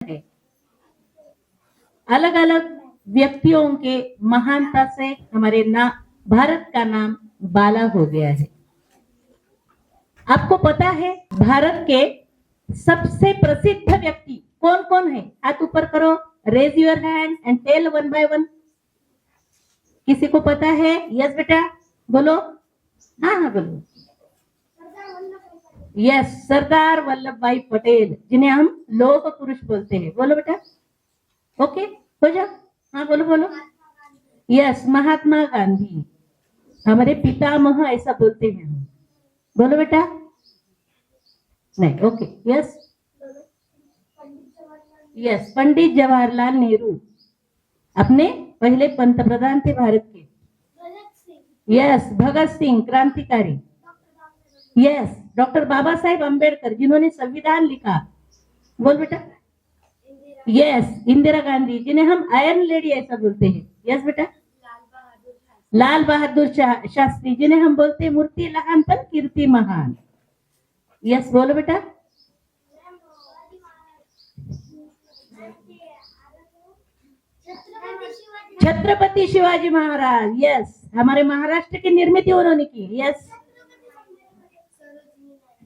है। अलग अलग व्यक्तियों के महानता से हमारे भारत का नाम बाला हो गया है। आपको पता है भारत के सबसे प्रसिद्ध व्यक्ति कौन कौन है? हाथ ऊपर करो, raise your hand and tell one by one. किसी को पता है? यस बेटा बोलो। हाँ बोलो। यस, सरदार वल्लभ भाई पटेल, जिन्हें हम लौह पुरुष बोलते हैं। बोलो बेटा। ओके हो जा। हाँ बोलो। यस, महात्मा गांधी, हमारे पितामह ऐसा बोलते हैं हम। बोलो बेटा। नहीं, ओके। यस, पंडित जवाहरलाल नेहरू, अपने पहले पंतप्रधान थे भारत के। यस, भगत सिंह क्रांतिकारी। यस, डॉक्टर बाबा साहेब अम्बेडकर, जिन्होंने संविधान लिखा। बोल बेटा। यस, इंदिरा गांधी, जिन्हें हम आयरन लेडी ऐसा बोलते हैं। यस बेटा। लाल बहादुर शास्त्री, जिन्हें हम बोलते हैं मूर्ति लहान पण कीर्ति महान। यस बोलो बेटा। छत्रपति शिवाजी महाराज। यस, हमारे महाराष्ट्र की निर्मित उन्होंने की। यस,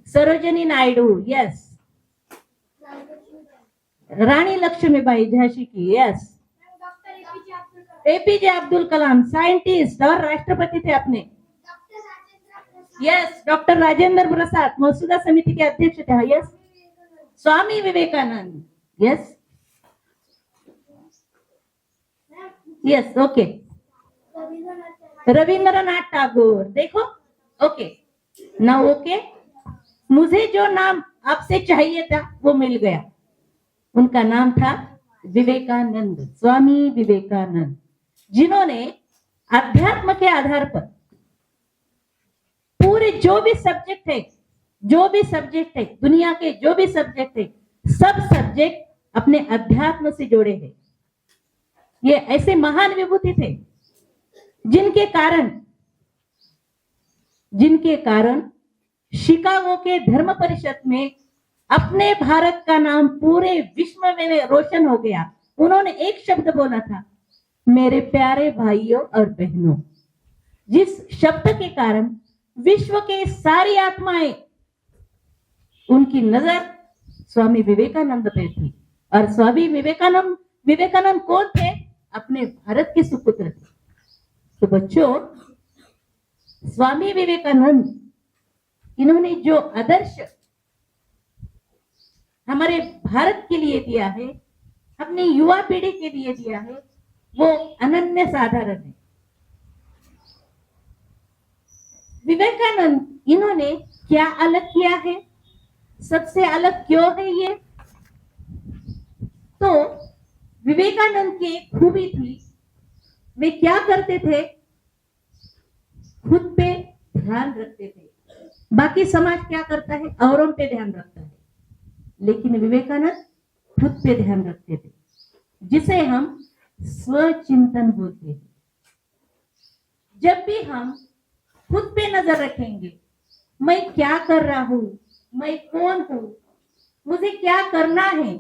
सरोजिनी नायडू। यस, रानी लक्ष्मीबाई झांसी की। Yes, APJ Abdul Kalam, scientist और राष्ट्रपति थे अपने। यस, डॉक्टर राजेंद्र प्रसाद, मसूदा समिति के अध्यक्ष थे। Yes, Swami Vivekananda. Yes yes, okay. Rabindranath Tagore. देखो, ओके ना, ओके। मुझे जो नाम आपसे चाहिए था वो मिल गया। उनका नाम था विवेकानंद, स्वामी विवेकानंद, जिन्होंने अध्यात्म के आधार पर पूरे जो भी सब्जेक्ट है दुनिया के जो भी सब्जेक्ट है, सब सब्जेक्ट अपने अध्यात्म से जोड़े हैं। ये ऐसे महान विभूति थे जिनके कारण शिकागो के धर्म परिषद में अपने भारत का नाम पूरे विश्व में रोशन हो गया। उन्होंने एक शब्द बोला था, मेरे प्यारे भाइयों और बहनों, जिस शब्द के कारण विश्व के सारी आत्माएं, उनकी नजर स्वामी विवेकानंद पे थी। और स्वामी विवेकानंद कौन थे? अपने भारत के सुपुत्र थे। तो बच्चों, स्वामी विवेकानंद, इन्होंने जो आदर्श हमारे भारत के लिए दिया है, अपनी युवा पीढ़ी के लिए दिया है, वो अनन्य साधारण है। विवेकानंद, इन्होंने क्या अलग किया है? सबसे अलग क्यों है ये? तो विवेकानंद की एक खूबी थी, वे क्या करते थे? खुद पे ध्यान रखते थे। बाकी समाज क्या करता है? औरों पे ध्यान रखता है, लेकिन विवेकानंद खुद पे ध्यान रखते थे, जिसे हम स्वचिंतन बोलते हैं। जब भी हम खुद पे नजर रखेंगे, मैं क्या कर रहा हूं, मैं कौन हूं, मुझे क्या करना है,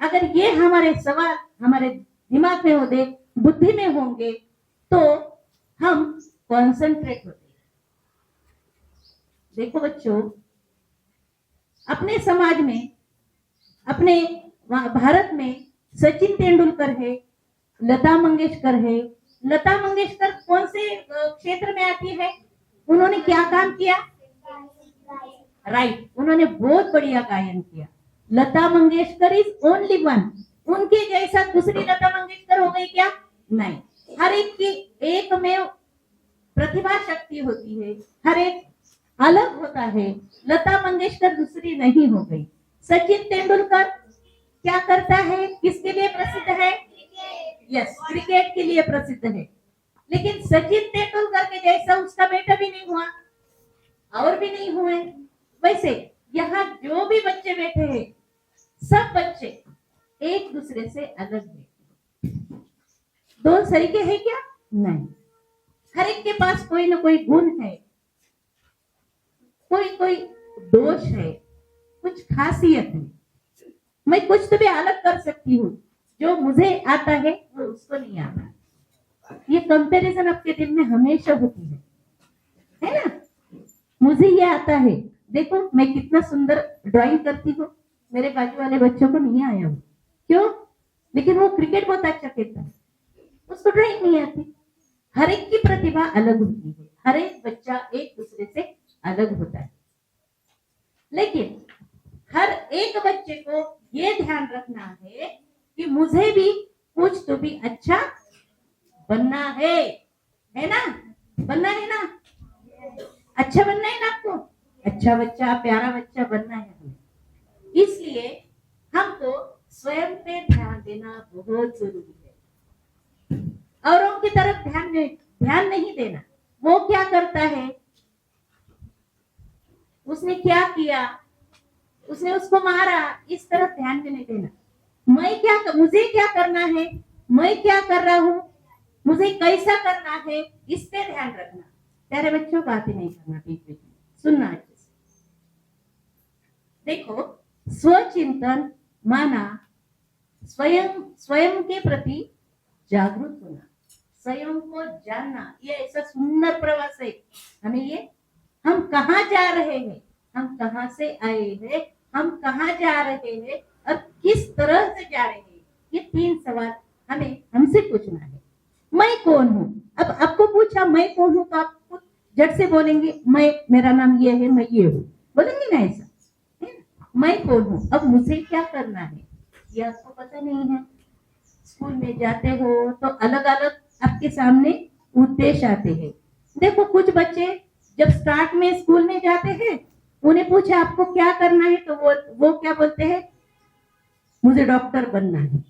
अगर ये हमारे सवाल हमारे दिमाग में होंगे, बुद्धि में होंगे, तो हम कॉन्सेंट्रेट होते हैं। देखो बच्चों, अपने समाज में, अपने भारत में सचिन तेंदुलकर है, लता मंगेशकर है। लता मंगेशकर कौन से क्षेत्र में आती है? उन्होंने क्या काम किया? राइट, उन्होंने बहुत बढ़िया गायन किया। Lata Mangeshkar is only one. उनके जैसा दूसरी लता मंगेशकर हो गई क्या? नहीं। हर एक की एक में प्रतिभा शक्ति होती है, हर एक अलग होता है। लता मंगेशकर दूसरी नहीं हो गई। सचिन तेंदुलकर क्या करता है? किसके लिए प्रसिद्ध है? यस, क्रिकेट के लिए प्रसिद्ध है। लेकिन सचिन तेंदुलकर के जैसा उसका बेटा भी नहीं हुआ और भी नहीं हुए। वैसे यहाँ जो भी बच्चे बैठे हैं, सब बच्चे एक दूसरे से अलग है। दो तरीके हैं क्या? नहीं। हर एक के पास कोई ना कोई गुण है, कोई दोष है, कुछ खासियत है। मैं कुछ तो भी अलग कर सकती हूँ, जो मुझे आता है वो उसको नहीं आता। ये कंपैरिजन आपके दिल में हमेशा होती है ना। मुझे ये आता है, देखो मैं कितना सुंदर ड्राइंग करती हूँ, मेरे बाजू वाले बच्चों को नहीं आया हूँ, क्यों? लेकिन वो क्रिकेट बहुत अच्छा खेलता है, उसको ड्राइंग नहीं आती। हर एक की प्रतिभा अलग होती है, हर एक बच्चा एक दूसरे से अलग होता है, लेकिन हर एक बच्चे को ये ध्यान रखना है कि मुझे भी कुछ तो भी अच्छा बनना है ना? बनना है ना? अच्छा बनना है ना आपको? अच्छा बच्चा, प्यारा बच्चा बनना है हमें। इसलिए हमको स्वयं पे ध्यान देना बहुत जरूरी है। औरों की तरफ ध्यान नहीं देना। वो क्या करता है, उसने क्या किया, उसने उसको मारा, इस तरफ ध्यान भी नहीं देना। मुझे क्या करना है, मैं क्या कर रहा हूं, मुझे कैसा करना है, इस पे ध्यान रखना। प्यारे बच्चों, बातें नहीं करना, बीच बीच में सुनना अच्छे से। देखो, स्वचिंतन माना स्वयं के प्रति जागरूक होना, स्वयं को जानना। ये ऐसा सुंदर प्रवास है। हमें ये, हम कहाँ जा रहे हैं, हम कहाँ से आए हैं, हम कहाँ जा रहे हैं और किस तरह से जा रहे हैं, ये 3 सवाल हमें हमसे पूछना है। मैं कौन हूँ? अब आपको पूछा मैं कौन हूँ, तो आप झट से बोलेंगे मेरा नाम ये है, मैं ये हूँ, बोलेंगे ना ऐसा? मैं कौन हूँ? अब मुझे क्या करना है ये आपको पता नहीं है। स्कूल में जाते हो तो अलग अलग आपके सामने उद्देश्य आते हैं। देखो, कुछ बच्चे जब स्टार्ट में स्कूल में जाते हैं, उन्हें पूछे आपको क्या करना है, तो वो क्या बोलते हैं, मुझे डॉक्टर बनना है।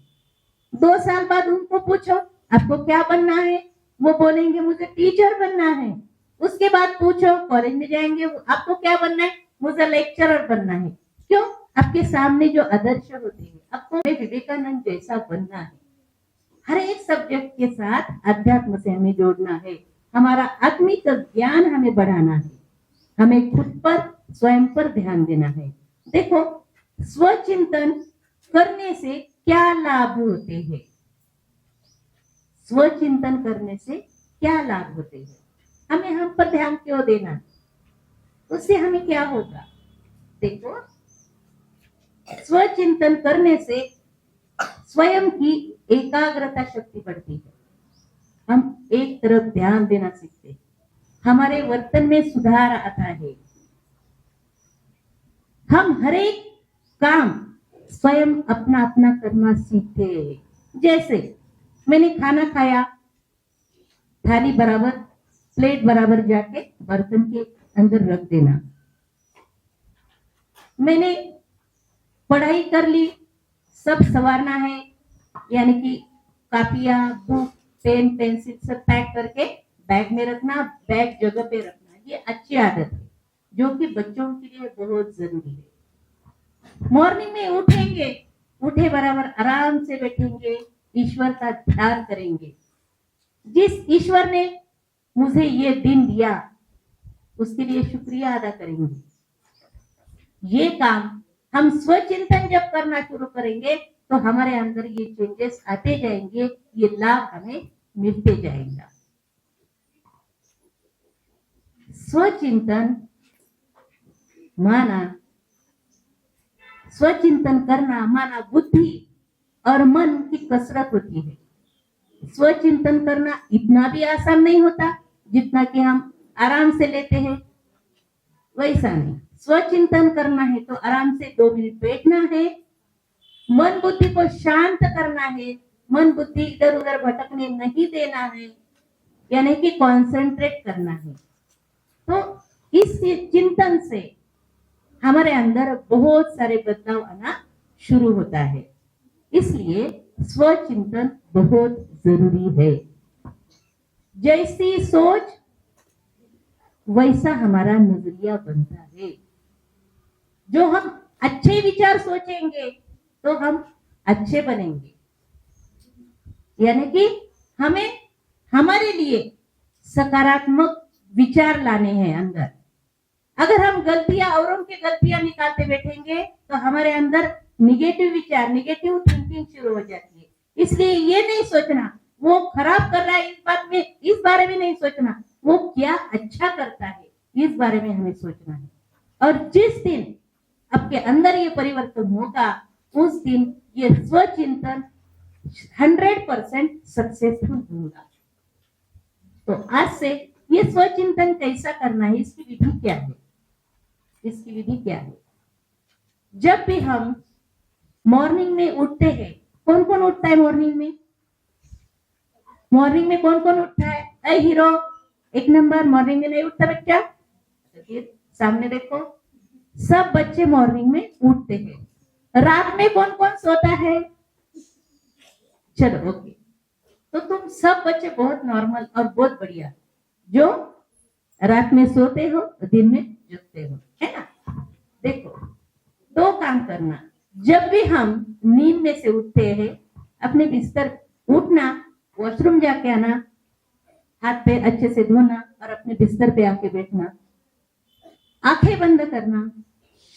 2 साल बाद उनको पूछो आपको क्या बनना है, वो बोलेंगे मुझे टीचर बनना है। उसके बाद पूछो, कॉलेज में जाएंगे, आपको क्या बनना है, मुझे लेक्चरर बनना है। क्यों? आपके सामने जो आदर्श होते हैं, आपको विवेकानंद जैसा बनना है। हर एक सब्जेक्ट के साथ अध्यात्म से हमें जोड़ना है, हमारा आत्मिक ज्ञान हमें बढ़ाना है, हमें खुद पर, स्वयं पर ध्यान देना है। देखो, स्वचिंतन करने से क्या लाभ होते हैं? स्वचिंतन करने से क्या लाभ होते हैं? हमें हम पर ध्यान क्यों देना? उससे हमें क्या होगा? देखो, स्वचिंतन करने से स्वयं की एकाग्रता शक्ति बढ़ती है, हम एक तरफ ध्यान देना सीखते हैं, हमारे वर्तन में सुधार आता है, हम हर एक काम स्वयं अपना अपना करना सीखते हैं। जैसे मैंने खाना खाया, थाली बराबर, प्लेट बराबर जाके बर्तन के अंदर रख देना। मैंने पढ़ाई कर ली, सब संवारना है, यानी कि कापियां, बुक, पेन, पेंसिल सब पैक करके बैग में रखना, बैग जगह पे रखना। ये अच्छी आदत है जो कि बच्चों के लिए बहुत जरूरी है। मॉर्निंग में उठेंगे, उठे बराबर आराम से बैठेंगे, ईश्वर का ध्यान करेंगे। जिस ईश्वर ने मुझे ये दिन दिया, उसके लिए शुक्रिया अदा करेंगे। ये काम हम स्वचिंतन जब करना शुरू करेंगे तो हमारे अंदर ये चेंजेस आते जाएंगे, ये लाभ हमें मिलते जाएगा। स्वचिंतन करना माना बुद्धि और मन की कसरत होती है। स्वचिंतन करना इतना भी आसान नहीं होता जितना कि हम आराम से लेते हैं, वैसा नहीं। स्वचिंतन करना है तो आराम से 2 मिनट बैठना है, मन बुद्धि को शांत करना है, मन बुद्धि इधर उधर भटकने नहीं देना है, यानी कि कंसंट्रेट करना है। तो इस चिंतन से हमारे अंदर बहुत सारे बदलाव आना शुरू होता है। इसलिए स्वचिंतन बहुत जरूरी है। जैसी सोच वैसा हमारा नजरिया बनता है। जो हम अच्छे विचार सोचेंगे तो हम अच्छे बनेंगे, यानी कि हमें हमारे लिए सकारात्मक विचार लाने हैं अंदर। अगर हम गलतियां, औरों की गलतियां निकालते बैठेंगे तो हमारे अंदर निगेटिव विचार, निगेटिव थिंकिंग शुरू हो जाती है। इसलिए ये नहीं सोचना वो खराब कर रहा है, इस बारे में नहीं सोचना, वो क्या अच्छा करता है इस बारे में हमें सोचना है। और जिस दिन आपके अंदर ये परिवर्तन होगा उस दिन ये स्वचिंतन 100% सक्सेसफुल होगा। तो आज से ये स्वचिंतन कैसा करना है, इसकी विधि क्या है? इसकी विधि क्या है? जब भी हम मॉर्निंग में उठते हैं, कौन कौन उठता है मॉर्निंग में? मॉर्निंग में कौन कौन उठता है? अरे हीरो एक नंबर, मॉर्निंग में नहीं उठता बच्चा? फिर सामने देखो, सब बच्चे मॉर्निंग में उठते हैं। रात में कौन कौन सोता है? चलो ओके, तो तुम सब बच्चे बहुत नॉर्मल और बहुत बढ़िया, जो रात में सोते हो दिन में जगते हो, है ना? देखो, दो काम करना। जब भी हम नींद में से उठते हैं, अपने बिस्तर उठना, वॉशरूम जाके आना, हाथ पैर अच्छे से धोना और अपने बिस्तर पे आके बैठना, आंखें बंद करना,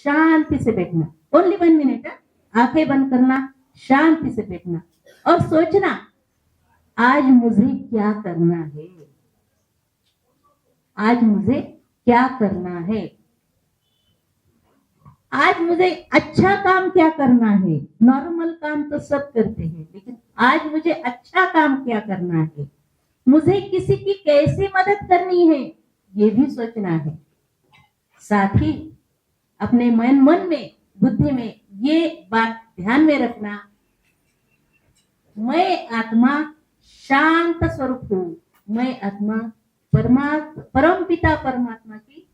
शांति से बैठना। ओनली 1 मिनट, आंखें बंद करना, शांति से बैठना और सोचना आज मुझे क्या करना है, आज मुझे क्या करना है, आज मुझे अच्छा काम क्या करना है। नॉर्मल काम तो सब करते हैं, लेकिन आज मुझे अच्छा काम क्या करना है, मुझे किसी की कैसे मदद करनी है, ये भी सोचना है। साथ ही अपने मन में, बुद्धि में ये बात ध्यान में रखना, मैं आत्मा शांत स्वरूप हूं, मैं आत्मा परम पिता परमात्मा की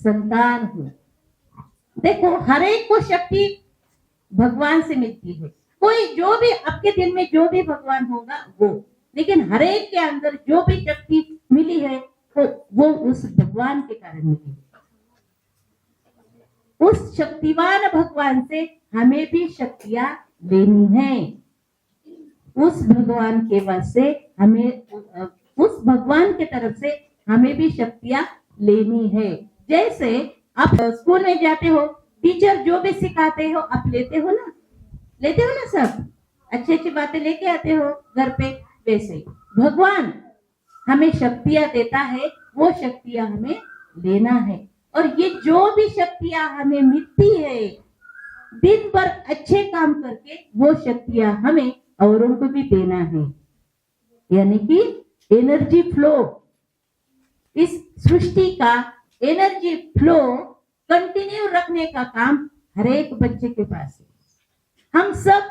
संतान हूं। देखो, हर एक को शक्ति भगवान से मिलती है। कोई जो भी आपके दिल में जो भी भगवान होगा वो, लेकिन हर एक के अंदर जो भी शक्ति मिली है वो उस भगवान के कारण मिली है। उस शक्तिवान भगवान से हमें भी शक्तियां लेनी है। उस भगवान के वश से हमें, उस भगवान के तरफ से हमें भी शक्तियां लेनी है। जैसे आप स्कूल में जाते हो, टीचर जो भी सिखाते हो आप लेते हो ना, लेते हो ना, सब अच्छी अच्छी बातें लेके आते हो घर पे। वैसे भगवान हमें शक्तियां देता है, वो शक्तियां हमें लेना है। और ये जो भी शक्तियां हमें मिलती है, दिन भर अच्छे काम करके वो शक्तियां हमें औरों को भी देना है। यानी कि एनर्जी फ्लो, इस सृष्टि का एनर्जी फ्लो कंटिन्यू रखने का काम हर एक बच्चे के पास है। हम सब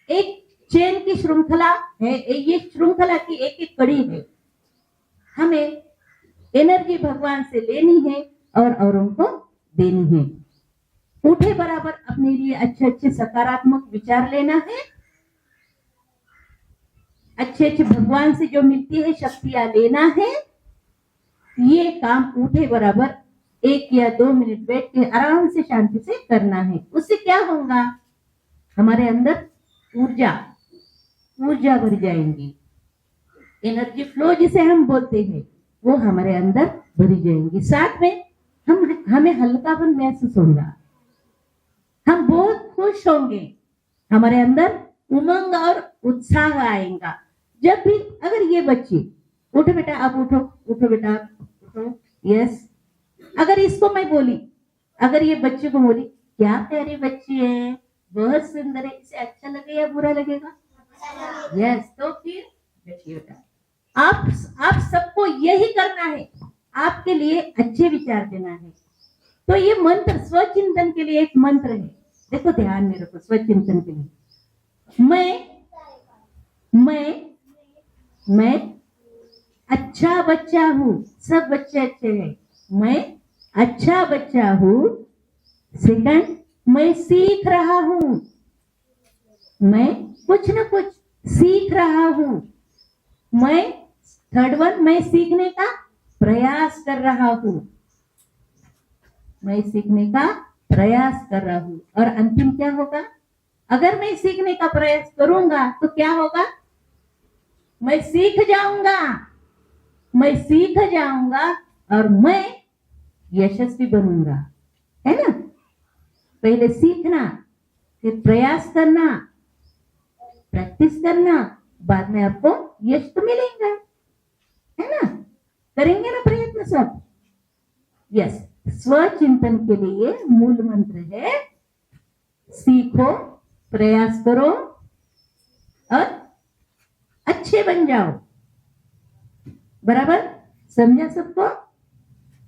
एक चेन की श्रृंखला है, ये श्रृंखला की एक एक कड़ी है। हमें एनर्जी भगवान से लेनी है और औरों को देनी है। उठे बराबर अपने लिए अच्छे अच्छे सकारात्मक विचार लेना है, अच्छे अच्छे भगवान से जो मिलती है शक्तियां लेना है। ये काम उठे बराबर 1 या 2 मिनट बैठ के आराम से शांति से करना है। उससे क्या होगा, हमारे अंदर ऊर्जा भर जाएंगी। एनर्जी फ्लो जिसे हम बोलते हैं वो हमारे अंदर भरी जाएंगी। साथ में हमें हल्कापन महसूस होगा, हम बहुत खुश होंगे, हमारे अंदर उमंग और उत्साह आएगा। जब भी अगर ये बच्चे, उठो बेटा आप उठो, उठो बेटा आप उठो, यस, अगर इसको मैं बोली, अगर ये बच्चे को बोली क्या प्यारे बच्चे हैं, बहुत सुंदर है, इसे अच्छा लगे या बुरा लगेगा? यस, तो फिर बैठिए बेटा। आप सबको यही करना है, आपके लिए अच्छे विचार देना है। तो ये मंत्र स्वचिंतन के लिए एक मंत्र है, देखो ध्यान में रखो। स्वचिंतन के लिए मैं अच्छा बच्चा हूं, सब बच्चे अच्छे हैं, मैं अच्छा बच्चा हूं। सेकंड, मैं सीख रहा हूं, मैं कुछ न कुछ सीख रहा हूं। मैं थर्ड वन, मैं सीखने का प्रयास कर रहा हूं, मैं सीखने का प्रयास कर रहा हूं। और अंतिम क्या होगा, अगर मैं सीखने का प्रयास करूंगा तो क्या होगा, मैं सीख जाऊंगा, मैं सीख जाऊंगा और मैं यशस्वी बनूंगा, है ना? पहले सीखना, फिर प्रयास करना, प्रैक्टिस करना, बाद में आपको यश तो मिलेगा, है ना। करेंगे ना प्रयत्न सब। यस, स्वचिंतन के लिए मूल मंत्र है सीखो, प्रयास करो और अच्छे बन जाओ। बराबर समझा सबको।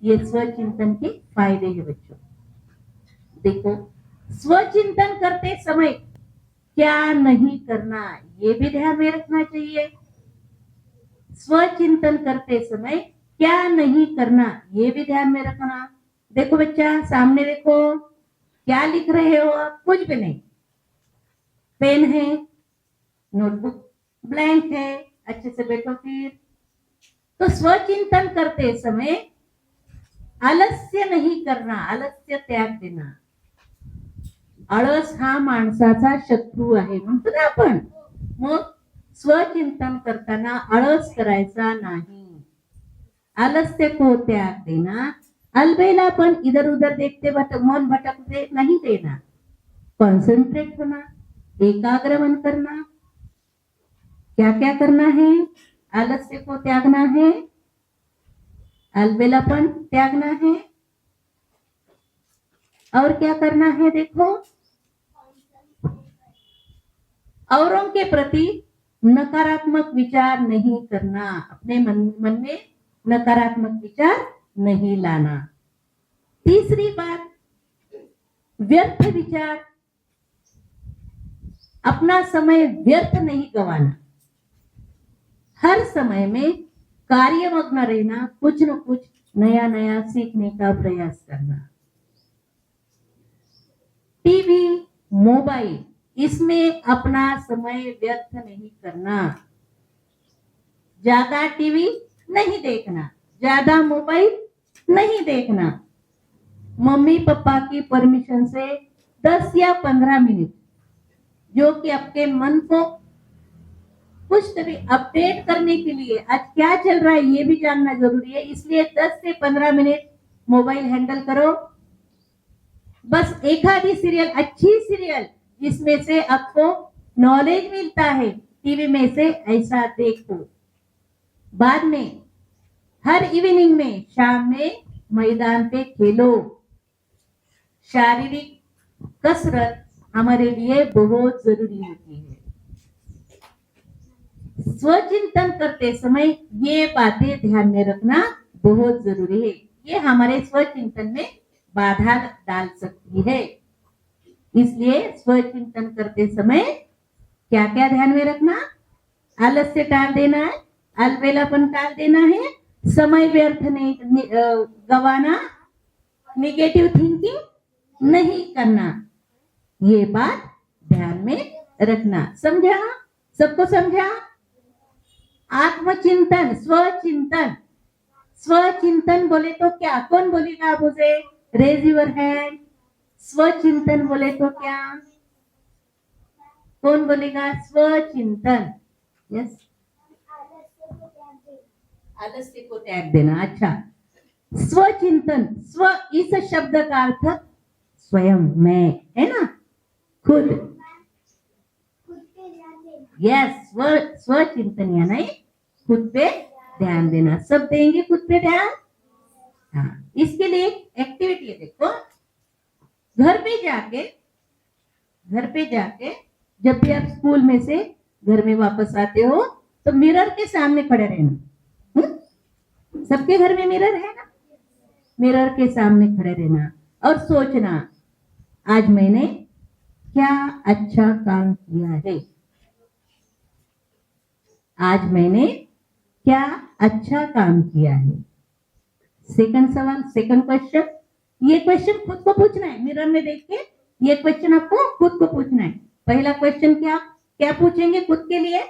ये स्वचिंतन के फायदे हैं बच्चों। देखो, स्वचिंतन करते समय क्या नहीं करना, ये भी ध्यान में रखना चाहिए। स्वचिंतन करते समय क्या नहीं करना, ये भी ध्यान में रखना। देखो बच्चा, सामने देखो, क्या लिख रहे हो आप? कुछ भी नहीं। पेन है, नोटबुक ब्लैंक है, अच्छे से बैठो। फिर तो स्वचिंतन करते समय आलस्य नहीं करना, आलस्य त्याग देना। आळस हा माणसाचा शत्रू आहे म्हणतो ना आपण। मग स्वचिंतन करताना आळस करायचा नाही, आलस्य को त्याग देना। अलबेला पण इधर उधर देखते मन भटकते नहीं देना, कॉन्सेंट्रेट होना, एकाग्र मन करना। क्या क्या करना है? आलस्य को त्यागना है, अलबेलापन त्यागना है, और क्या करना है? देखो, औरों के प्रति नकारात्मक विचार नहीं करना, अपने मन में नकारात्मक विचार नहीं लाना। तीसरी बात, व्यर्थ विचार, अपना समय व्यर्थ नहीं गवाना। हर समय में कार्यमग्न रहना, कुछ न कुछ नया नया सीखने का प्रयास करना। टीवी, मोबाइल, इसमें अपना समय व्यर्थ नहीं करना। ज्यादा टीवी नहीं देखना, ज्यादा मोबाइल नहीं देखना। मम्मी पापा की परमिशन से 10 या 15 मिनट, जो कि आपके मन को कुछ भी अपडेट करने के लिए, आज क्या चल रहा है ये भी जानना जरूरी है, इसलिए 10 से 15 मिनट मोबाइल हैंडल करो। बस एक आधी सीरियल, अच्छी सीरियल जिसमें से आपको नॉलेज मिलता है, टीवी में से ऐसा देखो। बाद में हर इवनिंग में, शाम में मैदान पे खेलो। शारीरिक कसरत हमारे लिए बहुत जरूरी होती है। स्वचिंतन करते समय ये बातें ध्यान में रखना बहुत जरूरी है। ये हमारे स्वचिंतन में बाधा डाल सकती है, इसलिए स्वचिंतन करते समय क्या क्या ध्यान में रखना? आलस्य टाल देना है, अलबेलापन टाल देना है, समय व्यर्थ नहीं गवाना, निगेटिव थिंकिंग नहीं करना। ये बात ध्यान में रखना। समझा? सबको समझा? आत्मचिंतन, स्वचिंतन। स्वचिंतन बोले तो क्या? कौन बोलेगा मुझे? Raise your hand. स्वचिंतन बोले तो क्या? कौन बोलेगा? स्वचिंतन। यस, आलस्य को त्याग देना। अच्छा, स्वचिंतन, स्व इस शब्द का अर्थ स्वयं, मैं, है ना, खुद। यस, स्वचिंतन यानी खुद पे ध्यान देना। सब देंगे खुद पे ध्यान? हाँ, इसके लिए एक्टिविटी है। देखो, घर पे जाके जब भी आप स्कूल में से घर में वापस आते हो तो मिरर के सामने खड़े रहना। सबके घर में मिरर है ना? मिरर के सामने खड़े रहना और सोचना, आज मैंने क्या अच्छा काम किया है, आज मैंने क्या अच्छा काम किया है। सेकंड सवाल, सेकंड क्वेश्चन, ये क्वेश्चन खुद को पूछना है। मिरर में देख के ये क्वेश्चन आपको खुद को पूछना है। पहला क्वेश्चन क्या पूछेंगे खुद के लिए?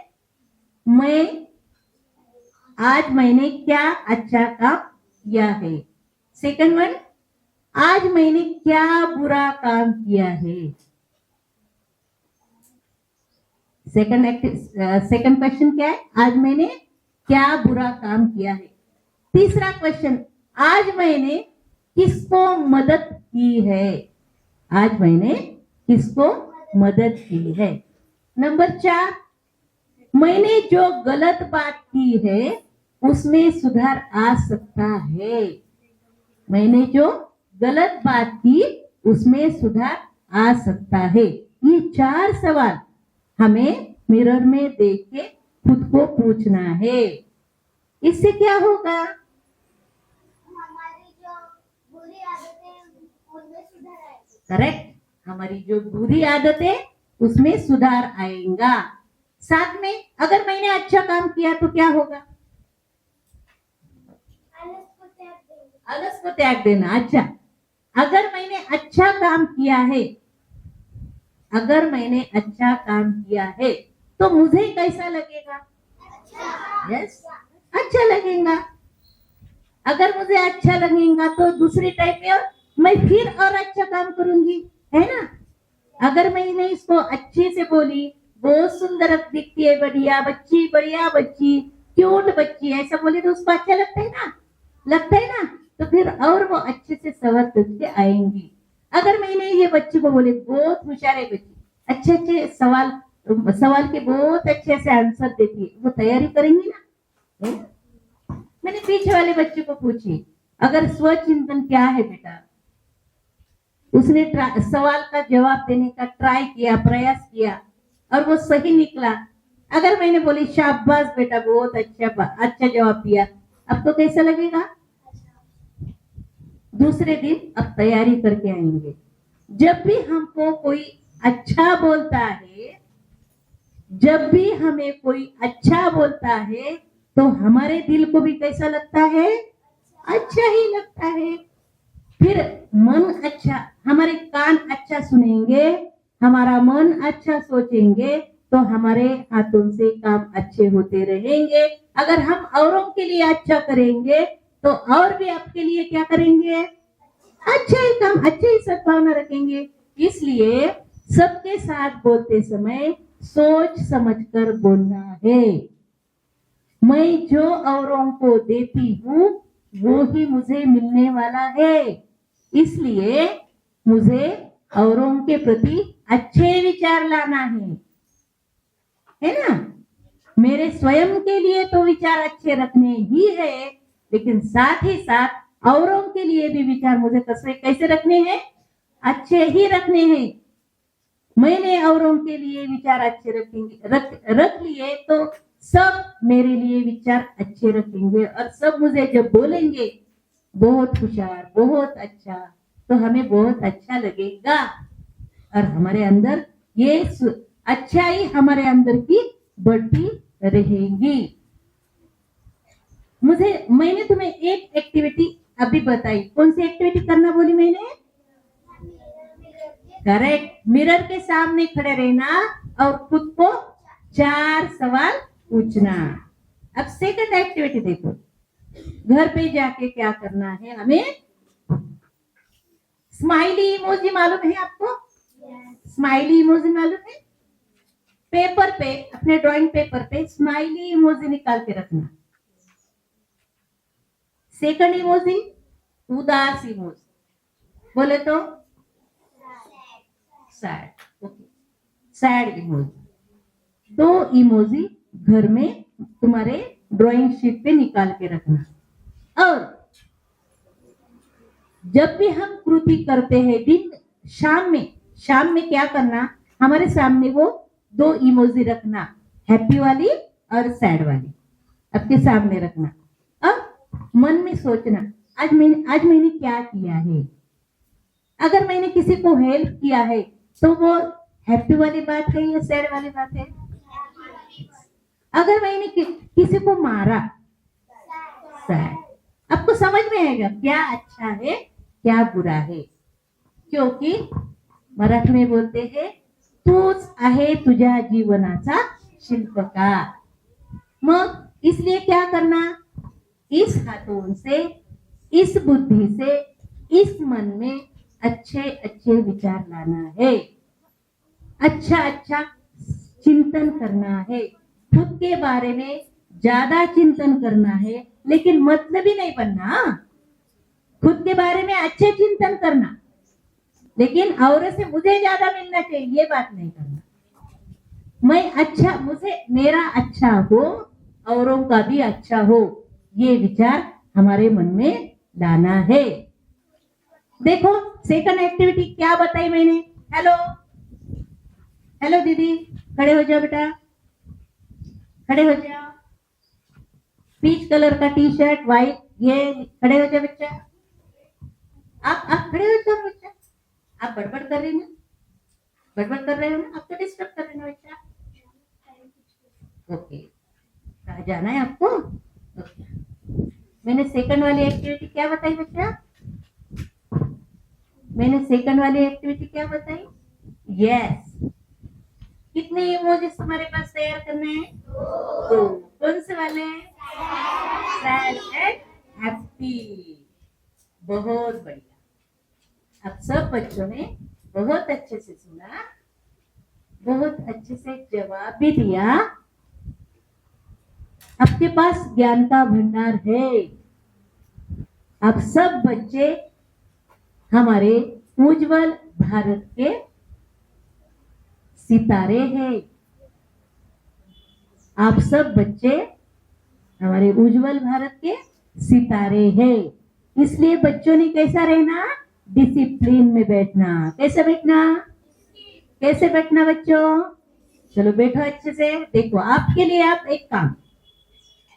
आज मैंने क्या अच्छा काम किया है। सेकंड वन, आज मैंने क्या बुरा काम किया है। सेकंड क्वेश्चन क्या है? आज मैंने क्या बुरा काम किया है। तीसरा क्वेश्चन, आज मैंने किसको मदद की है। आज मैंने किसको मदद की है। नंबर 4, मैंने जो गलत बात की है उसमें सुधार आ सकता है। मैंने जो गलत बात की उसमें सुधार आ सकता है। ये 4 सवाल हमें मिरर में देख के खुद को पूछना है। इससे क्या होगा? हमारी जो बुरी आदतें हैं उनमें सुधार आएगी। करेक्ट, हमारी जो बुरी आदतें उसमें सुधार आएगा। साथ में अगर मैंने अच्छा काम किया तो क्या होगा? आलस को त्याग देंगे। आलस को त्याग देना। अच्छा, अगर मैंने अच्छा काम किया है, अगर मैंने अच्छा काम किया है तो मुझे कैसा लगेगा? यस, अच्छा लगेगा। अगर मुझे अच्छा लगेगा तो दूसरी टाइम में मैं फिर और अच्छा काम करूंगी, है ना? अगर मैंने इसको अच्छे से बोली, बहुत सुंदर दिखती है, बढ़िया बच्ची, क्यूट बच्ची, ऐसा बोले तो उसको अच्छा लगता है ना? लगता है ना? तो फिर और वो अच्छे से सवर करके आएंगी। अगर मैंने ये बच्ची को बोले बहुत होशियार है बच्ची, अच्छे अच्छे सवाल के बहुत अच्छे से आंसर देती है, वो तैयारी करेंगी ना? मैंने पीछे वाले बच्चे को पूछी, अगर स्वचिंतन क्या है बेटा, उसने सवाल का जवाब देने का ट्राई किया, प्रयास किया और वो सही निकला। अगर मैंने बोली शाबाश बेटा, बहुत अच्छा जवाब दिया, अब तो कैसा लगेगा? दूसरे दिन अब तैयारी करके आएंगे। जब भी हमको कोई अच्छा बोलता है, जब भी हमें कोई अच्छा बोलता है तो हमारे दिल को भी कैसा लगता है? अच्छा ही लगता है। फिर मन अच्छा, हमारे कान अच्छा सुनेंगे, हमारा मन अच्छा सोचेंगे तो हमारे हाथों से काम अच्छे होते रहेंगे। अगर हम औरों के लिए अच्छा करेंगे तो और भी आपके लिए क्या करेंगे? अच्छा ही काम, अच्छे ही सद्भावना रखेंगे। इसलिए सबके साथ बोलते समय सोच समझकर बोलना है। मैं जो औरों को देती हूँ वो ही मुझे मिलने वाला है, इसलिए मुझे औरों के प्रति अच्छे विचार लाना है ना? मेरे स्वयं के लिए तो विचार अच्छे रखने ही है, लेकिन साथ ही साथ औरों के लिए भी विचार मुझे कैसे रखने हैं? अच्छे ही रखने हैं। मैंने औरों के लिए विचार अच्छे रख लिए तो सब मेरे लिए विचार अच्छे रखेंगे और सब मुझे जब बोलेंगे बहुत होशियार, बहुत अच्छा, तो हमें बहुत अच्छा लगेगा और हमारे अंदर ये अच्छाई हमारे अंदर की बढ़ती रहेगी। मैंने तुम्हें एक एक्टिविटी अभी बताई, कौन सी एक्टिविटी करना बोली मैंने? करेक्ट, मिरर के सामने खड़े रहना और खुद को 4 सवाल पूछना। अब सेकंड एक्टिविटी देखो, घर पे जाके क्या करना है हमें? स्माइली इमोजी मालूम है आपको? स्माइली इमोजी मालूम है? पेपर पे, अपने ड्राइंग पेपर पे स्माइली इमोजी निकाल के रखना। सेकंड इमोजी उदास इमोजी, बोले तो sad. Okay, sad emoji. 2 emoji घर में तुम्हारे ड्राइंग शीट पे निकाल के रखना। और जब भी हम कृति करते हैं दिन शाम में क्या करना? हमारे सामने वो 2 इमोजी रखना, हैप्पी वाली और सैड वाली आपके सामने रखना। अब मन में सोचना, आज मैंने क्या किया है? अगर मैंने किसी को हेल्प किया है तो वो हैप्पी वाली बात है या सैड वाली बात है? अगर मैंने किसी को मारा, सैड। आपको समझ में आएगा क्या अच्छा है क्या बुरा है, क्योंकि मराठी में बोलते हैं तूच आहे तुझ्या जीवनाचा शिल्पकार। मग इसलिए क्या करना? इस हाथों से, इस बुद्धि से, इस मन में अच्छे अच्छे विचार लाना है, अच्छा चिंतन करना है, खुद के बारे में ज्यादा चिंतन करना है, लेकिन मतलब ही नहीं बनना। खुद के बारे में अच्छे चिंतन करना, लेकिन औरों से मुझे ज्यादा मिलना चाहिए, ये बात नहीं करना। मैं अच्छा, मुझे मेरा अच्छा हो, औरों का भी अच्छा हो, ये विचार हमारे मन में लाना है। देखो सेकंड एक्टिविटी क्या बताई मैंने। हेलो हेलो दीदी, खड़े हो जाओ बेटा, खड़े हो जाओ। पीच कलर का टी शर्ट व्हाइट, ये खड़े हो जाओ बच्चा। आप खड़े हो जाओ बच्चा। आप बड़बड़ कर रही ना, बड़बड़ कर रहे हो ना, आपको डिस्टर्ब कर रहे हो बच्चा। ओके, कहाँ जाना है आपको? ओके। मैंने सेकंड वाली एक्टिविटी क्या बताई बच्चा? मैंने सेकंड वाली एक्टिविटी क्या बताई? यस। कितने इमोजीज तुम्हारे पास तैयार करने हैं? दो। कौन से वाले? Sad and happy. बहुत बढ़िया। अब सब बच्चों ने बहुत अच्छे से सुना, बहुत अच्छे से जवाब भी दिया। आपके पास ज्ञान का भंडार है। आप सब बच्चे हमारे उज्जवल भारत के सितारे हैं। आप सब बच्चे हमारे उज्जवल भारत के सितारे हैं। इसलिए बच्चों ने कैसा रहना? डिसिप्लिन में बैठना। कैसे बैठना? कैसे बैठना बच्चों? चलो बैठो अच्छे से। देखो आपके लिए आप एक काम,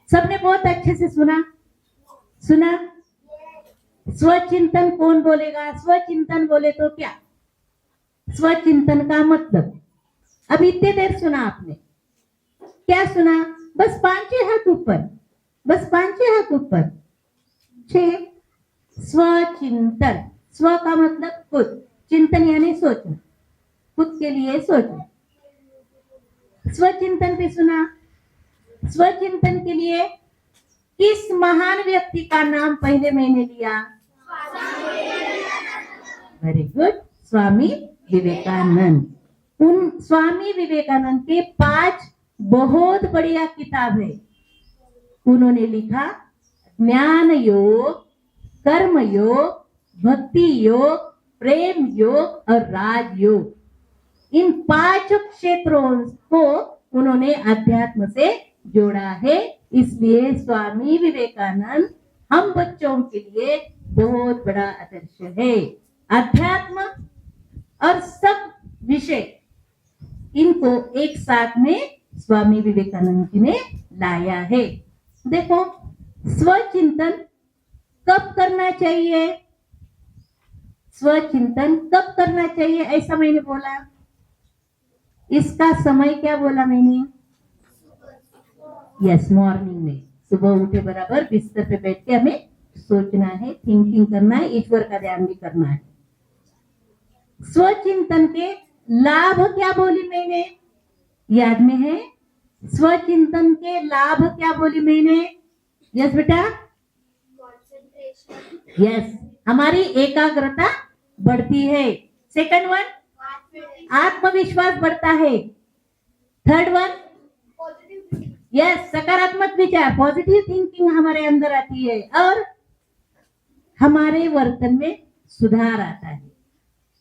सबने बहुत अच्छे से सुना सुना। स्वचिंतन कौन बोलेगा? स्वचिंतन बोले तो क्या? स्वचिंतन का मतलब, अब इतने देर सुना आपने, क्या सुना? बस 5 हाथ ऊपर, बस 5 हाथ ऊपर। 6 स्वचिंतन। स्व का मतलब खुद, चिंतन यानी सोचना, खुद के लिए सोचना। स्वचिंतन पे सुना। स्वचिंतन के लिए किस महान व्यक्ति का नाम पहले मैंने लिया? Very good, Swami Vivekananda. उन स्वामी विवेकानंद के 5 बहुत बढ़िया किताब है। उन्होंने लिखा ज्ञान योग, कर्म योग, भक्ति योग, प्रेम योग और राजयोग। इन 5 क्षेत्रों को उन्होंने अध्यात्म से जोड़ा है। इसलिए स्वामी विवेकानंद हम बच्चों के लिए बहुत बड़ा आदर्श है। अध्यात्म और सब विषय, इनको एक साथ में स्वामी विवेकानंद जी ने लाया है। देखो स्वचिंतन कब करना चाहिए? स्वचिंतन कब करना चाहिए ऐसा मैंने बोला। इसका समय क्या बोला मैंने? यस, मॉर्निंग में। सुबह उठे बराबर बिस्तर पे बैठ के हमें सोचना है, थिंकिंग करना है, ईश्वर का ध्यान भी करना है। स्वचिंतन के लाभ क्या बोली मैंने? याद में है? स्वचिंतन के लाभ क्या बोली मैंने? यस बेटा, यस, हमारी एकाग्रता बढ़ती है। सेकंड वन, आत्मविश्वास बढ़ता है। थर्ड वन, यस, सकारात्मक विचार, पॉजिटिव थिंकिंग हमारे अंदर आती है और हमारे वर्तन में सुधार आता है।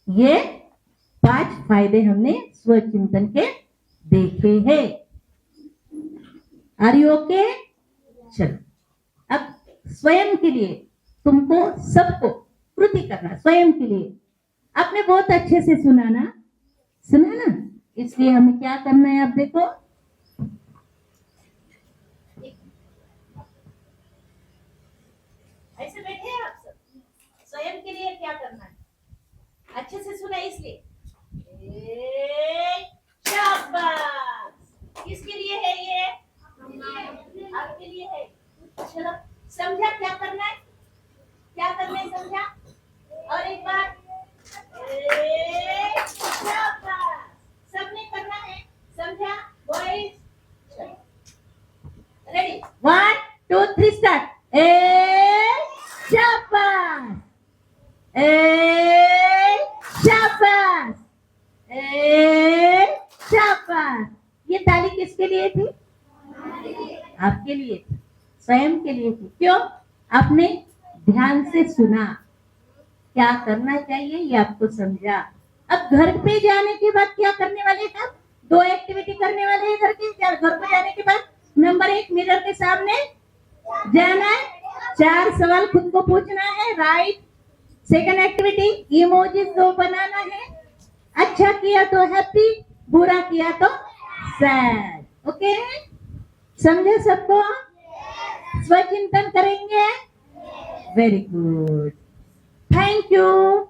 ये 5 फायदे हमने स्वचिंतन के देखे हैं। Are you okay? चलो अब स्वयं के लिए तुमको सबको कृति करना। स्वयं के लिए आपने बहुत अच्छे से सुना ना, इसलिए हमें क्या करना है? आप देखो, ऐसे बैठे हैं आप सब। स्वयं के लिए क्या करना है? अच्छे से सुना इसलिए। शाबाश। किसके लिए है ये? आपके लिए है। चलो समझा क्या करना है? क्या करना है समझा? और एक बार शाबाश, सबने करना है। समझा बॉयज? Ready, 1 2 3 start. शाबाश, शाबाश, शाबाश। ये ताली किसके लिए थी? आपके लिए थी, स्वयं के लिए थी। क्यों? आपने ध्यान से सुना, क्या करना चाहिए ये आपको समझा। अब घर पे जाने के बाद क्या करने वाले हैं आप? 2 एक्टिविटी करने वाले हैं घर के। घर पे जाने के बाद नंबर 1 मिरर के सामने जाना है, 4 सवाल खुद को पूछना है, राइट। सेकंड एक्टिविटी इमोजीज 2 बनाना है। अच्छा किया तो हैप्पी, बुरा किया तो सैड। ओके, समझे सबको? स्वचिंतन करेंगे। Very good, thank you.